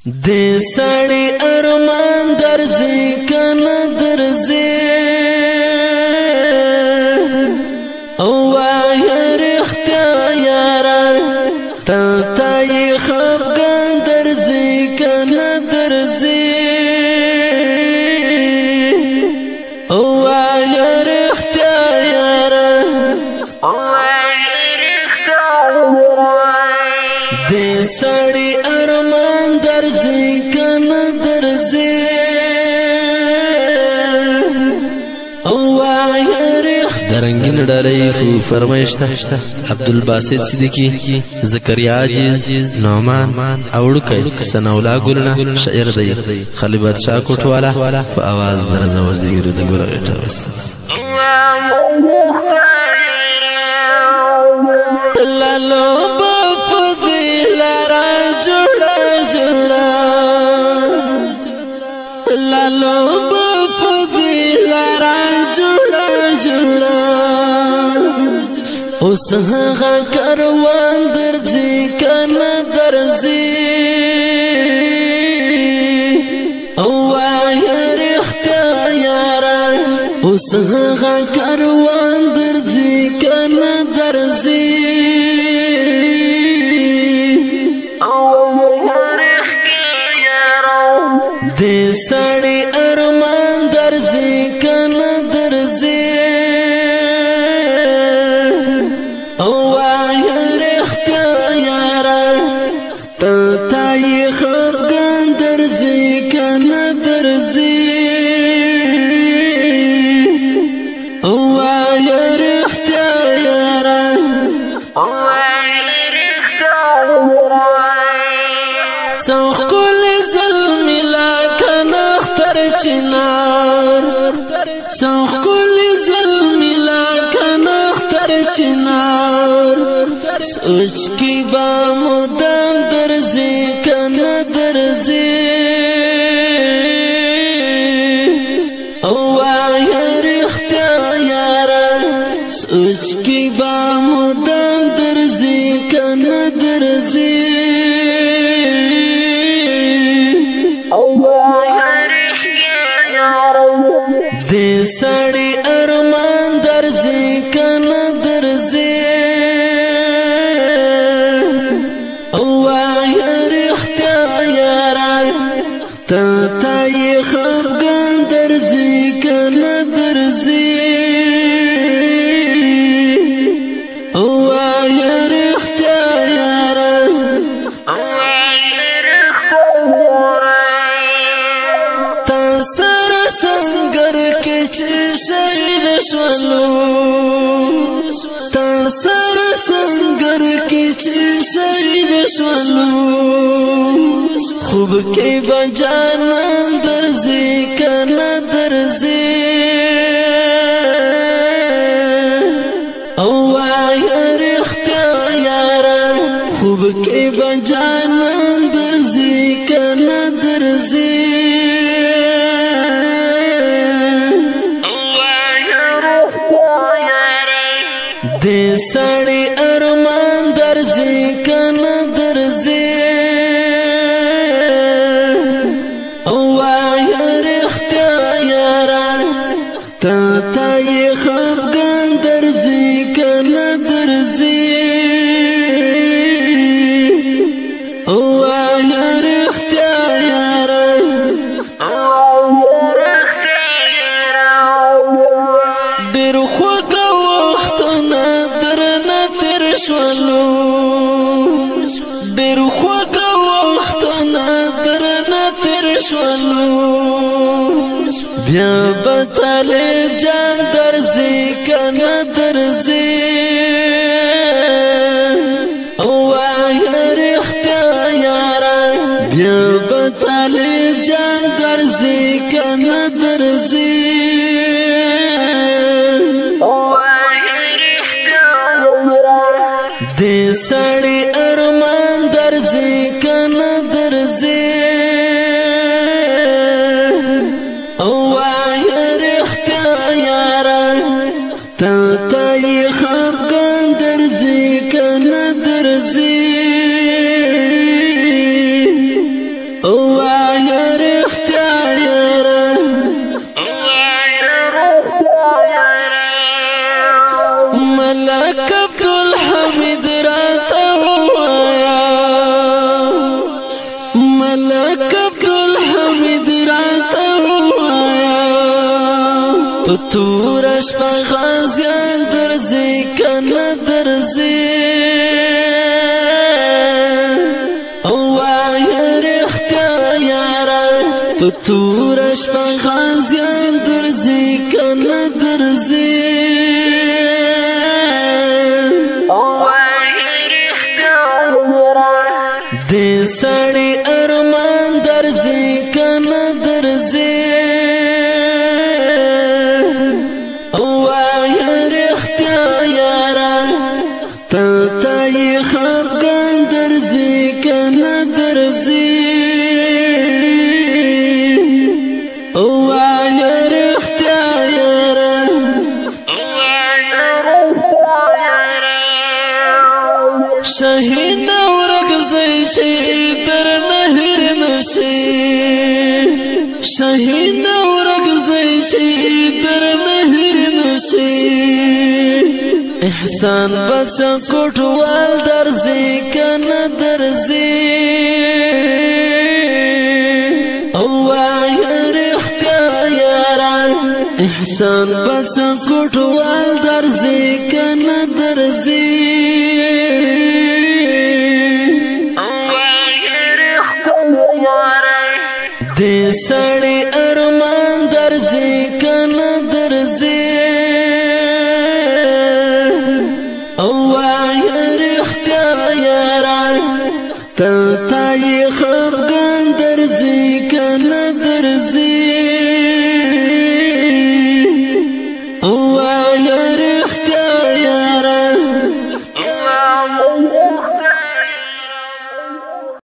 دې سړی ارمان درځي کنه درځي او وایه رښتیا یاره تا یې خفګان درځي کنه درځي او وایه رښتیا یاره دې سړی ارمان درځي کنه درځي او وایه رښتیا درنګل ډالۍ خو فرمایشته عبدالباسط صدیقی زکریا عاجز نعمان اوړکای سناولا ګلنا شاعر دی خالد بادشاہ کوټوالا په आवाज درځه وزیر د ګلغټه وس لالو بپ دلارا جوړا جوړا لالو بپ دلارا جوړا جوړا اوس هغه کاروان درځي کنه درځي او وایه رښتیا یاره اوس هغه کاروان درځي کنه درځي دې سړی ارمان درځي کنه درځي او وایه رښتیا یاره تا یې خفګان درځي کنه درځي او وایه رښتیا یاره چنار سوخ کل ظلمی لاکن اختر چنار سوچ کی با مدام درزی کن درزی او وایه رښتیا یاره سوچ کی با مدام درزی کن درزی دې سړی ارمان درځي کنه درځي او وایه رښتیا یاره تا یې خفګان درځي کنه درځي او وایه رښتیا یاره تا سره سنگر کې چې شهید شولو تا سره سنگر کې چې شهید شولو خوب کې بجانان درځي کنه درځي او وایه رښتیا یاره خوب کې بجانان درځي کنه درځي دې سړی ارمان درځي کنه درځي او وایه رښتیا یاره تا یې خفګان درځي کنه درځي او وایه رښتیا یاره ډېر خوږ شولو ډېر خوږ وختونه درنه تېر شولو بیا به طالب جان درځي کنه درځي او وایه رښتیا یاره بیا به طالب جان درځي کنه درځي دې سړی ارمان درځي کنه درځي او وایه رښتیا یاره تا یې خفګان درځي کنه درځي او ملک عبدالحمید راته ووایا پتور شپه غازیان درځي کنه درځي ووایا رښتیا یاره پتور شپه غازیان درځي کنه درځي دې سړی ارمان درځي کنه درځي وایه رښتیا یاره ته یې خفګان درځي کنه درځي وایه رښتیا یاره شهید در نهر نشي شهید ورغزي در نهر نشي احسان بچا کوټوال درځي کنه درځي وایه رښتیا یاره احسان بچا کوټوال درځي کنه درځي دې سړی ارمان درځي کنه درځي وایه رښتیا یاره ته یې خفګان درځي کنه درځي